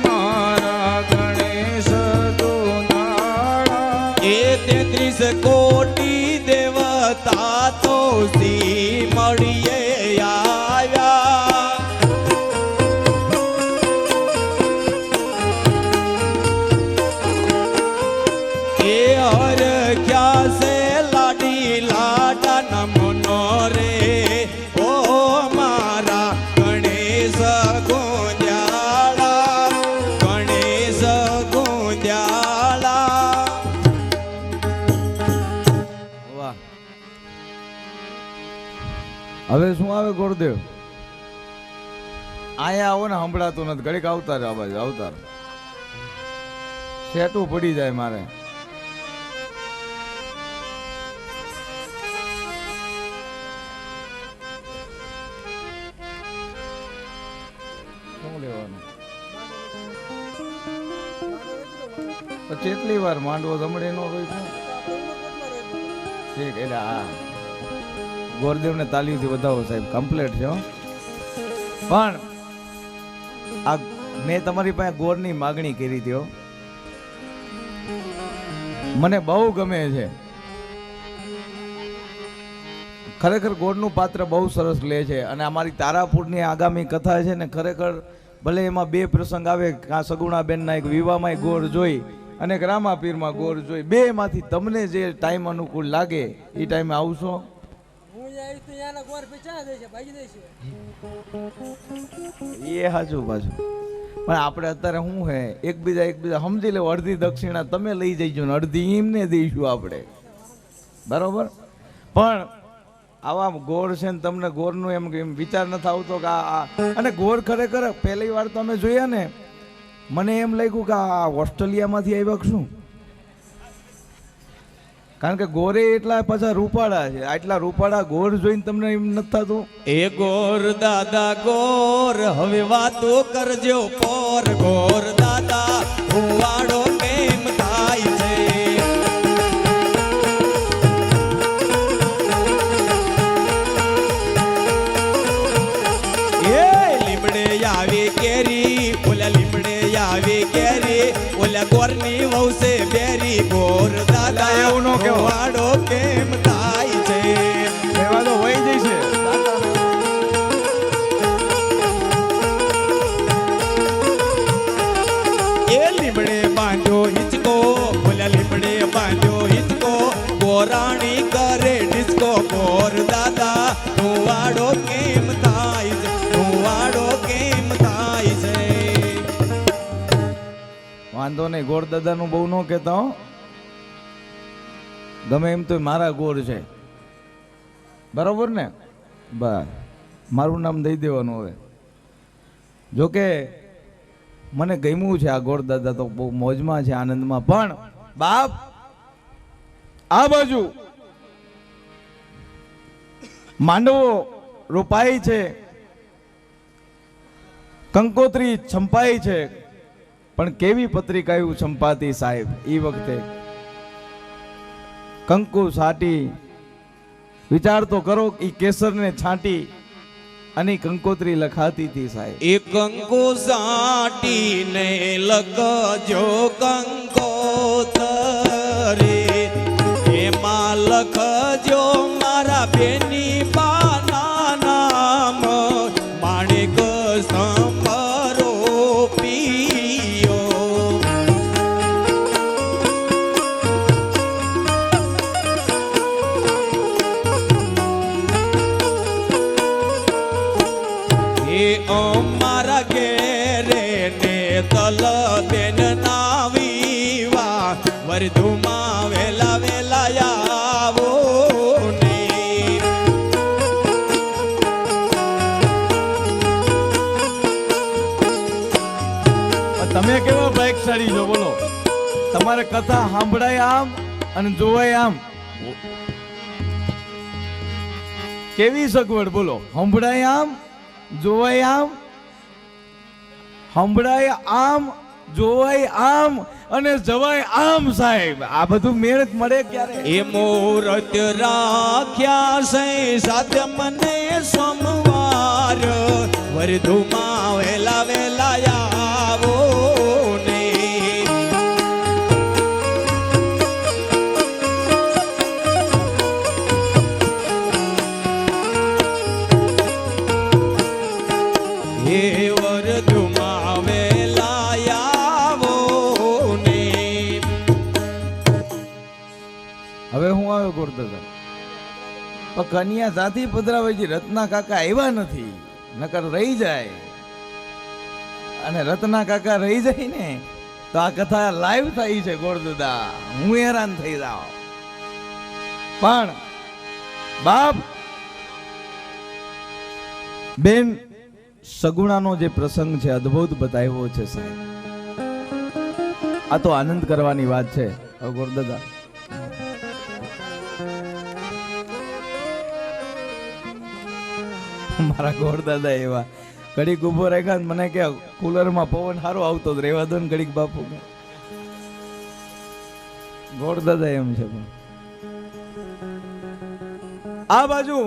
મારા ગણેશ દુનાળા. એ 33 કોટી દેવતા તો સી મળીએ આવ્યા. એ હરખ્યા સે લાડી લાડા નમનો રે ઓ મારા ગણેશ ગુંદ્યાળા ગણેશ ગુંદ્યાળા. વાહ. હવે શું આવે ગુરુદેવ? આયા આવો ને સંભળાતું નથી. ઘડીક આવતા રહો, બાજુ આવતા રહો. સેટું પડી જાય મારે. શું લેવાનું? પછી એટલી વાર માંડવો જમડે નો રોય ઠીક. એટલે હા, ગોરદેવને તાલીમથી વધાવો સાહેબ, કમ્પ્લીટ છે હો. પણ આ મેં તમારી પાસે ગોરની માગણી કરી હતી હો. મને બહુ ગમે છે ખરેખર. ગોળનું પાત્ર બહુ સરસ લે છે. અને અમારી તારાપુરની આગામી કથા છે ને, ખરેખર ભલે એમાં બે પ્રસંગ આવે, કાં સગુણાબેનના એક વિવાહમાં ગોળ જોઈ અને એક રામાપીરમાં ગોળ જોઈ, બે માંથી તમને જે ટાઈમ અનુકૂળ લાગે એ ટાઈમે આવશો. એ સાચું પાછું. પણ આપણે અત્યારે શું હે, એકબીજા સમજી લેવું. અડધી દક્ષિણા તમે લઈ જઈજો ને અડધી એમને દઈશું આપણે, બરોબર? પણ આવા ગોળ છે ને, તમને ગોળનું એમ વિચાર નથી આવતો કે આ અને ગોળ ખરેખર પહેલી વાર તો અમે જોયા ને, મને એમ લાગ્યું કે આ ઓસ્ટ્રેલિયામાંથી આવ્યા કે શું. કારણ કે ગોરે એટલા પાછા રૂપાળા છે. આટલા રૂપાળા ગોર જોઈને તમને એમ નથી થતું? એ ગોર દાદા ગોર હવે વાતો કરજો પોર. ગોર દાદા ભુવાડો કેમ થાય છે? એ લીમડે આવી કેરી, ઓલા લીમડે આવી કેરી, ઓલા ગોરની વહુસે બેરી. ગોર દાદા એવું નો કહેવાય. ભુવાડો કેમ થાય છે? એવા તો વહી જશે. એ લીમડે બાંધ્યો હિચકો, ઓલા લીમડે બાંધ્યો હિચકો, ગોરાણી કરે ડિસ્કો. ગોર દાદા ભુવાડો કેમ થાય છે? ભુવાડો કેમ થાય છે? વાંધો નહીં, ગોળ દાદાનું બહુ ન કહેતા હો. ગમે એમ તો મારા ગોળ છે, બરોબર ને? બસ મારું નામ દઈ દેવાનું. હવે જોકે મને ગમ્યું છે આ ગોળ દાદા, તો બહુ મોજમાં છે, આનંદમાં. પણ બાપ આ બાજુ માંડવો રોપાઈ છે, કંકોત્રી છંપાઈ છે, પણ કેવી પત્રિકાયું છંપાતી સાહેબ એ વખતે. કંકુ છાટી, વિચાર તો કરો, ઈ કેસરને છાંટી અને કંકોત્રી લખાતી હતી સાહેબ. એ કંકુ સાટીને લખજો કંકોતરે, એમાં લખજો મારા બેની બાના નામ. એ અમારા ઘેરે ને તલ બેન નાવીવા વરધુમાં વેલા વેલા આવો ને તમે કેવા ભાગ્યશાળી છો બોલો. તમારે કથા સાંભળાય આમ અને જોવાય આમ. કેવી સગવડ બોલો. સાંભળાય આમ, જોવાય આમ, સંભળાય આમ, જોવાય આમ અને જવાય આમ. સાહેબ આ બધું મેળ મળે ક્યારે? એ મુહૂર્ત રાખ્યા છે સાથે મને સોમવાર વરધુમાં વેલા વેલા આવો ને હે વરધુમાં વેલા આવો ને. હવે હું આવ્યો ગોરદાદા. પણ કન્યા સાથી પધરાવાજી રત્ના કાકા આવ્યા નથી, નકર રહી જાય. અને રત્ના કાકા રહી જાય ને તો આ કથા લાઈવ થઈ છે ગોરદાદા. હું હેરાન થઈ જાઉં. પણ બાપ બેન સગુણાનો જે પ્રસંગ છે અદ્ભુત બતાવ્યો છે સાહેબ. આ તો આનંદ કરવાની વાત છે. હવે ગોરદાદા મારા ગોરદાદા એવા ઘડીક ઉભો રાખ્યા ને મને કે કુલરમાં પવન સારો આવતો જ રહેવા દો ને ઘડીક બાપુ. ગોરદાદા એમ છે. પણ આ બાજુ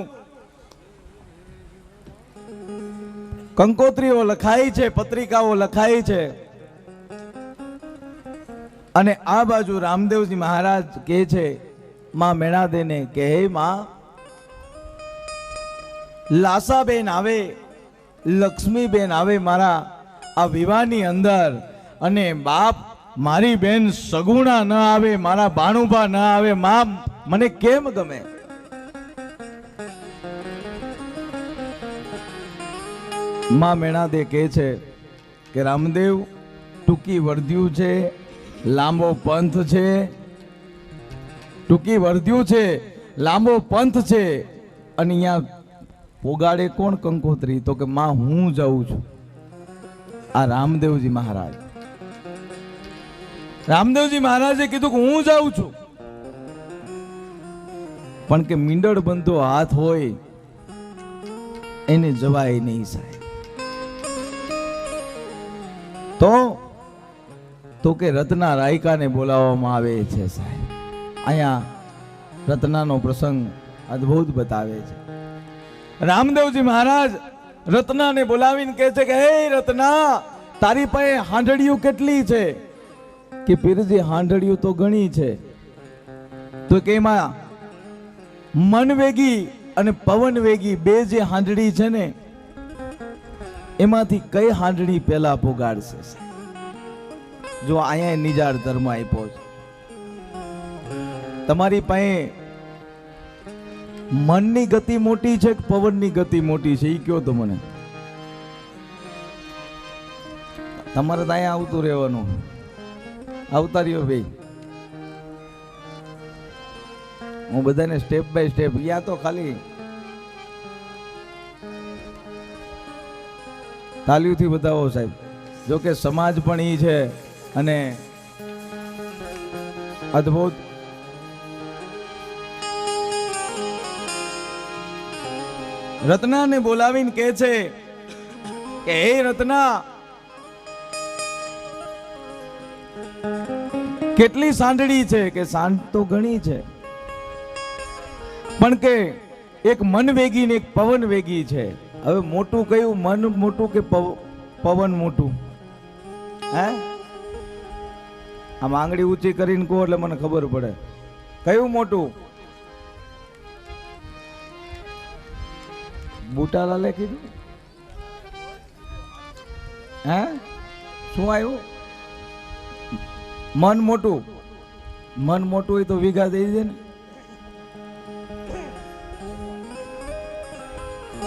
કંકોત્રીઓ લખાઈ છે, પત્રિકાઓ લખાઈ છે અને આ બાજુ રામદેવજી મહારાજ કહે છે માં મેણાદેને કે હે માં લાસાબેન આવે, લક્ષ્મીબેન આવે મારા આ વિવાહની અંદર, અને બાપ મારી બેન સગુણા ન આવે, મારા ભાણુભા ન આવે, માં મને કેમ ગમે? માં મેણાદે કહે છે કે રામદેવ ટૂંકી વર્ધ્યું છે, લાંબો પંથ છે. ટૂંકી વર્ધ્યું છે, લાંબો પંથ છે. અને અહીંયા પોગાડે કોણ કંકોત્રી? તો કે માં હું જાઉં છું. આ રામદેવજી મહારાજ. રામદેવજી મહારાજે કીધું કે હું જાઉં છું. પણ કે મીંડળ બંધો હાથ હોય એને જવાય નહીં સાહેબ. તો કે રત્ના રાયકાને બોલાવવામાં આવે છે સાહેબ. અહીંયા રત્નાનો પ્રસંગ અદ્ભુત બતાવે છે. રામદેવજી મહારાજ રત્નાને બોલાવીને કહે છે કે હે રત્ના, તારી પાસે હાંડળિયું કેટલી છે? કે પીરજી હાંડળિયું તો ઘણી છે. તો કે એમાં મનવેગી અને પવનવેગી બે જે હાંડળી છે ને એમાંથી કઈ હાંડળી પેલા પોગાડશે? જો અહીંયા નિજાર ધર્મ આપ્યો છે. તમારી પાસે મનની ગતિ મોટી છે કે પવનની ગતિ મોટી છે? એ કયો તો મને. તમારે તો અહીંયા આવતું રહેવાનું. આવતા રહ્યો ભાઈ. હું બધાને સ્ટેપ બાય સ્ટેપ, યા તો ખાલી તાલીઓથી બતાવો સાહેબ. જો કે સમાજ પણ ઈ છે અને અદ્ભુત. રત્નાને બોલાવીને કહે છે કે હે રત્ના, કેટલી સાંડળી છે? કે સાંડ તો ઘણી છે, પણ કે એક મન વેગી ને એક પવન વેગી છે. હવે મોટું કયું, મન મોટું કે પવન મોટું? હે, આમ આંગળી ઊંચી કરીને કહો એટલે મને ખબર પડે કયું મોટું. બુટાલાલે કીધું. હે, શું આવ્યું? મન મોટું. મન મોટું હોય તો વીઘા દઈ દે ને.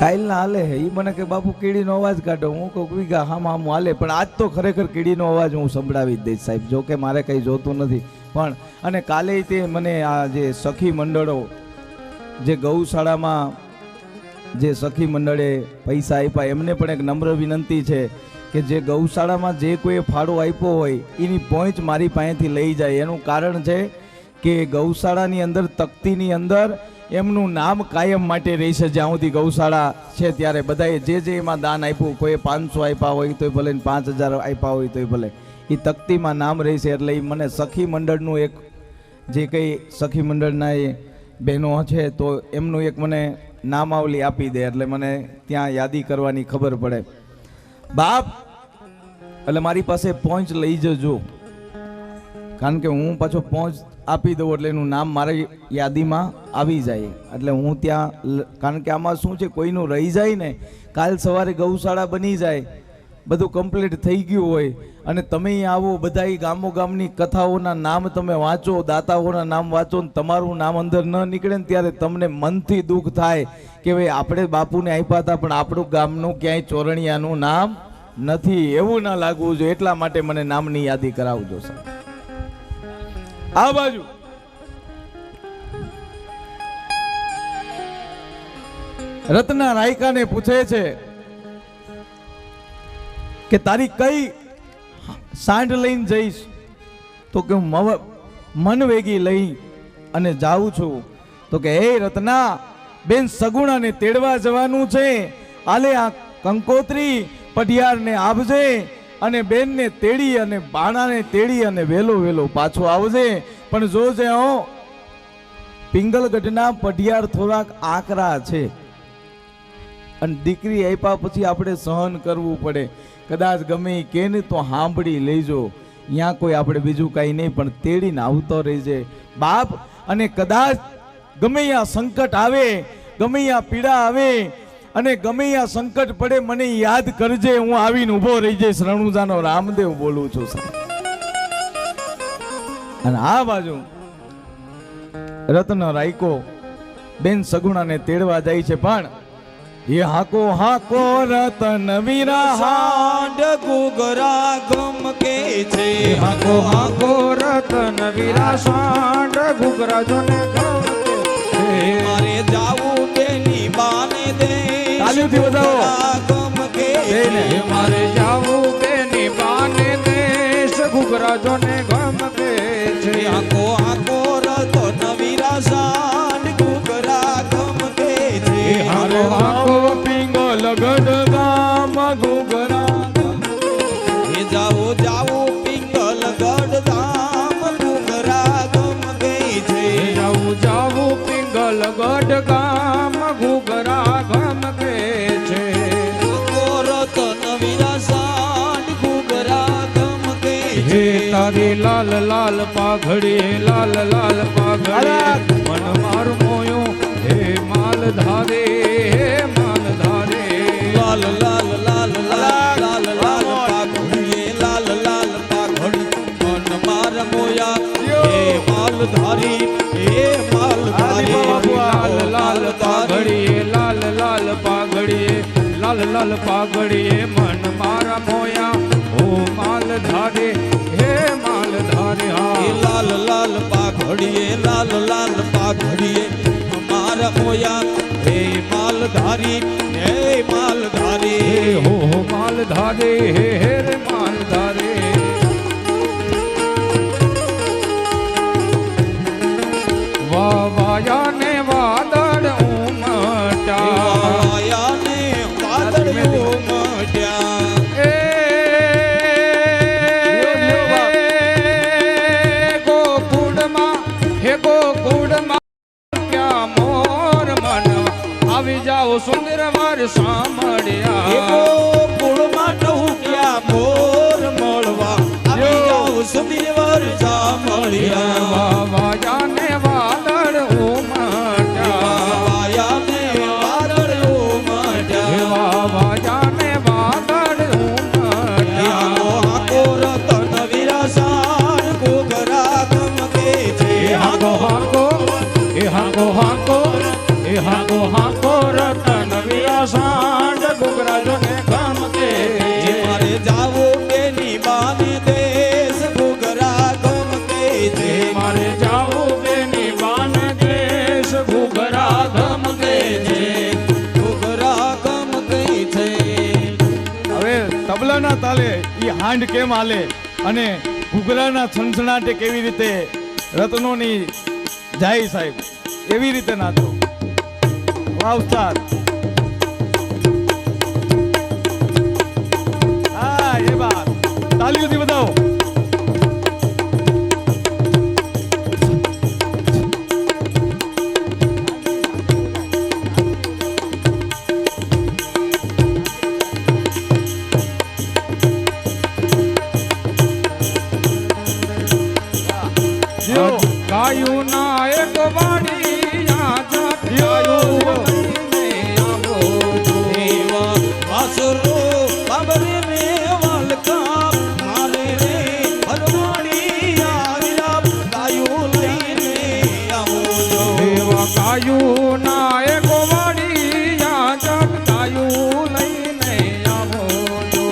કાયલ ના હાલે એ મને કે બાપુ કીડીનો અવાજ કાઢો. હું કહું વીઘા હામ હાલે, પણ આજ તો ખરેખર કીડીનો અવાજ હું સંભળાવી જ દઈશ સાહેબ. જો કે મારે કંઈ જોતું નથી, પણ અને કાલે તે મને આ જે સખી મંડળો, જે ગૌશાળામાં જે સખી મંડળે પૈસા આપ્યા, એમને પણ એક નમ્ર વિનંતી છે કે જે ગૌશાળામાં જે કોઈ ફાળો આપ્યો હોય એની પહોંચ મારી પાસેથી લઈ જાય. એનું કારણ છે કે ગૌશાળાની અંદર તકતીની અંદર એમનું નામ કાયમ માટે રહેશે. જ્યાં સુધી ગૌશાળા છે ત્યારે બધાએ જે એમાં દાન આપ્યું, કોઈ 500 આપ્યા હોય તોય ભલે, 5000 આપ્યા હોય તોય ભલે, એ તકતીમાં નામ રહેશે. એટલે એ મને સખી મંડળનું એક જે કંઈ સખી મંડળના એ બહેનો છે તો એમનું એક મને નામાવલી આપી દે, એટલે મને ત્યાં યાદી કરવાની ખબર પડે. બાપ એટલે મારી પાસે પહોંચ લઈ જજો, કારણ કે હું પાછો પહોંચ આપી દઉં એટલે એનું નામ મારી યાદીમાં આવી જાય. એટલે હું ત્યાં, કારણ કે આમાં શું છે, કોઈનું રહી જાય ને, કાલ સવારે ગૌશાળા બની જાય, બધું કમ્પ્લીટ થઈ ગયું હોય અને તમે અહીંયા આવો, બધા ગામો ગામની કથાઓના નામ તમે વાંચો, દાતાઓના નામ વાંચો ને તમારું નામ અંદર ન નીકળે ને ત્યારે તમને મનથી દુઃખ થાય કે ભાઈ આપણે બાપુને આપ્યા હતા પણ આપણું ગામનું ક્યાંય ચોરણિયાનું નામ નથી, એવું ના લાગવું જોઈએ. એટલા માટે મને નામની યાદી કરાવજો સાહેબ. આ બાજુ રત્ના રાયકાને પૂછે છે કે તારી કઈ સાંઢ લઈને જઈશ? તો કે હું મન વેગી લઈ અને જાઉં છું. તો કે હે રત્ના બેન, સગુણાને તેડવા જવાનું છે, આલે આ કંકોત્રી પઢિયારને આપજે અને બેનને તેડી અને બાણાને તેડી અને વેલો વેલો પાછો આવજે. પણ જોજે હો, પિંગલગઢના પઢિયાર થોડાક આકરા છે અને દીકરી આપ્યા પછી આપણે સહન કરવું પડે. કદાચ ગમે કે ને તો સાંભળી લેજો, ત્યાં કોઈ આપણે બીજું કાંઈ નહીં, પણ તેડીને આવતો રહેજે બાપ. અને કદાચ ગમે ત્યાં સંકટ આવે, ગમે ત્યાં પીડા આવે અને ગમે ત્યાં સંકટ પડે, મને યાદ કરજે, હું આવીને ઊભો રહી જઈશ. રણુજાનો રામદેવ બોલું છું સાહેબ. અને આ બાજુ રત્ન રાયકો બેન સગુણાને તેડવા જાય છે, પણ એ હાકો હાકો રતન વીરા સાંડ ઘૂઘરા ગમ કે છે, હાકો હાકો રતન વીરા સાંડ ઘૂઘરા જોને ગમકે છે. મારે જાવું બેની બાને દે, તાલીમથી બજાવો. ગમ કે છે. મારે જાવું બેની બાને દેશ ઘૂઘરા જોને ગમકે છે. આંખો આંખો રતો નવીરા સાંડ ઘૂઘરા ગમ કે છે. હાકો હાકો પિંગલ ગઢ ગામ ઘૂઘરા એ જાવો જાવો પિંગલ ગઢ ધામ ઘૂઘરા ગમ કે છે. જાવું જાવું પિંગલ ગઢ ગામ ઘૂઘરા ગમકે છે. આંખો રતો નવીરા સાંડ ઘૂઘરા ગમ કે હે છે. તારી લાલ લાલ પાઘડી, લાલ લાલ પાઘડી, મન માર મોયો હે માલ ધારે, હે માલ ધારે. લાલ લાલ લાલ લાલ લાલ લાલ પાઘડી, લાલ લાલ પાઘડી, મન માર મોયા હે માલ ધારી, હે માલ ધારી. લાલ લાલ પાઘડી, લાલ લાલ પાઘડી, લાલ લાલ પાઘડી, મન મારા મોયા ઓ માલ ધારે, હે માલ ધારે. એ હા લાલ લાલ પાઘડીએ, લાલ લાલ પાઘડીએ, મારા મોયા હે માલ ધારી, હે માલ હે ધારી. હો માલ ધારે, હે હે રે માલ ધારે. વાયા ને વાદળ ઉમટ્યા, વાયા ને વાદળ ઉમટ્યા. એ ગોકુળમાં, હે ગોકુળમાં ક્યાં મોર મનવા આવી જાઓ સુંદર વાર સાંભળ્યા. એકો કુળમાં ટહુક્યા મોર મળવા આવી જાઓ સુબીરવર સાંભળ્યા. વાયા ને વાદળ ઉમટ્યા, વાયા ને વાદળ ઉમટ્યા. વાયા ને વાદળ ઉમટ્યા. આંખો આંખો રતન વીરા સાંડ ઘૂઘરા ગમકે છે. હાકો હાકો, એ હાકો હાકો, એ હાકો હાકો રતન વીરા તબલાના તાલે ઈ હાંડ કેમ હાલે અને ઘૂઘરાના છણછણાટે કેવી રીતે રત્નોની જાય સાહેબ એવી રીતે નાચો. વાહ ઉસ્તાદ. હા એ વાત તાલીઓથી બતાવો. ગાયું ના એક વાડિયા જાત ગાયું લઈને આવો દેવા વાસરો બાબરે મે વાલકા મારે રે ભરવાડી આયા ગાયું લઈને આવો જો દેવા ગાયું ના એક વાડિયા જાત ગાયું લઈને આવો જો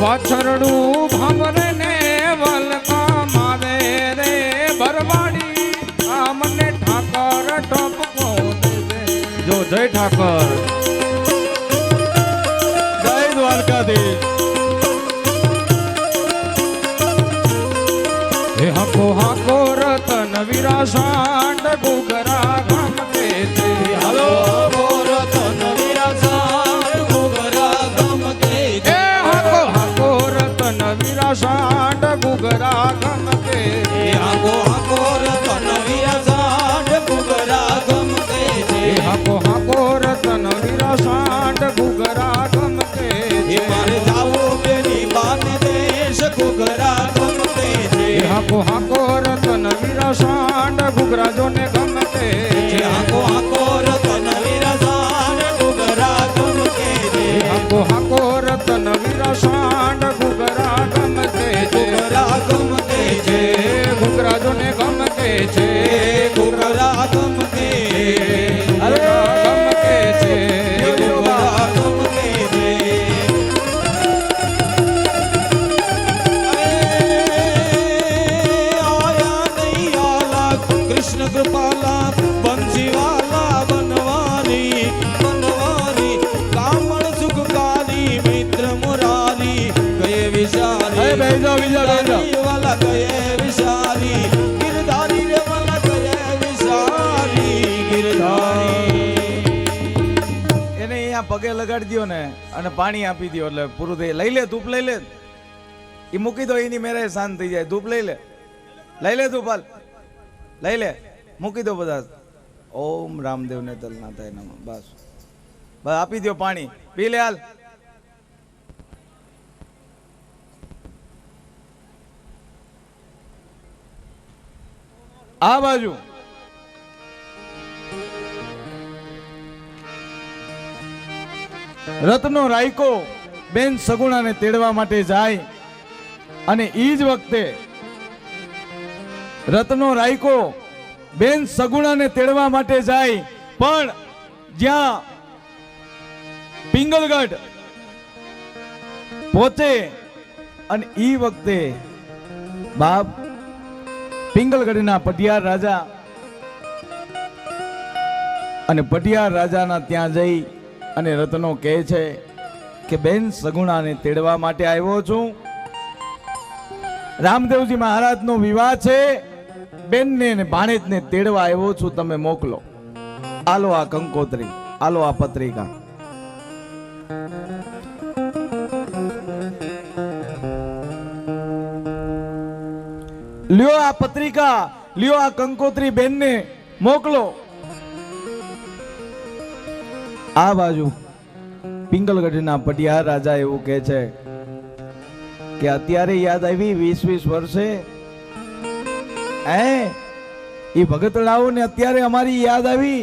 વાછરડું ભામરે ને વલકા મારે રે ભરવાડી આ મને ઠાકર ટપકો દેજે. જો જય ઠાકર, જય દ્વારકાધીશ. હે હકો હકો રતન વિરાસાંડ ઘૂઘરા ગમતે છે. હાલો રતન વિરાસાંડ ઘૂઘરા ગમતે હે હકો હકો રતન વિરાસાંડ ઘૂઘરા ગમતે છે. આગો આગો રતન વિરાસાંડ ઘૂઘરા ગમતે છે હે હકો હકો રતન વિરાસાંડ ઘૂઘરા ગમતે છે. મારે જાવો બેની બાન દેશ ઘૂઘરા ગમતે છે હે હકો હકો રતન વિરાસાંડ ઘૂઘરા જોને ગમતે છે. આગો આગો રતન વિરાસાંડ ઘૂઘરા ગમતે છે હકો હકો રતન વિરાસાંડ ઘૂઘરા ગમતે છે. ઘૂઘરા ગમતે છે ઘૂઘરા જોને ગમતે છે. ઘૂઘરા ગમતે અરે ગમતે છે. ઘૂઘરા ગમતે છે આયા નહીં આલા કૃષ્ણ કૃપાલા બંસીવાલા બનવારી બનવારી કામળ સુખકારી મિત્ર મુરારી ગયે વિશારી અરે બેહી જાઓ, બીજા બેહી જાઓ. વાલા ગયે વિશારી ગિરધારી રે વાલા ગયે વિશારી ગિરધારી એને અહીંયા પગે લગાડી દો ને અને પાણી આપી દો એટલે પૂરું થઈ. લઈ લે ધૂપ લઈ લે, એ મૂકી દો, એની મેરે શાંત થઈ જાય. ધૂપ લઈ લે, લઈ લે ધૂપ, હાલ લઈ લે, મૂકી દો બધા. ઓમ રામદેવ ને તલના થાય નમઃ. બસ બસ આપી દો પાણી, પી લે હાલ. આ બાજુ રત્નો રાયકો બેન સગુણાને તેડવા માટે જાય અને ઈ જ વખતે રત્નો રાયકો બેન સગુણાને તેડવા માટે જાય, પણ જ્યાં પિંગલગઢ પહોંચે અને ઈ વખતે બાપ પિંગલગઢના પટિયાર રાજા અને પટિયાર રાજાના ત્યાં જઈ અને રત્નો કહે છે કે બેન સગુણાને તેડવા માટે આવ્યો છું. રામદેવજી મહારાજનો વિવાહ છે, બેનને ને ભાણેજને તેડવા આવ્યો છું, તમે મોકલો. આલો આ કંકોત્રી, આલો આ પત્રિકા. લ્યો આ પત્રિકા, લ્યો આ કંકોત્રી, બેનને મોકલો. આ બાજુ પિંગલગઢના પટિયાર રાજા એવું કહે છે કે અત્યારે યાદ આવી 20-20 વર્ષે એ ભગતડાઓ ને અત્યારે અમારી યાદ આવી.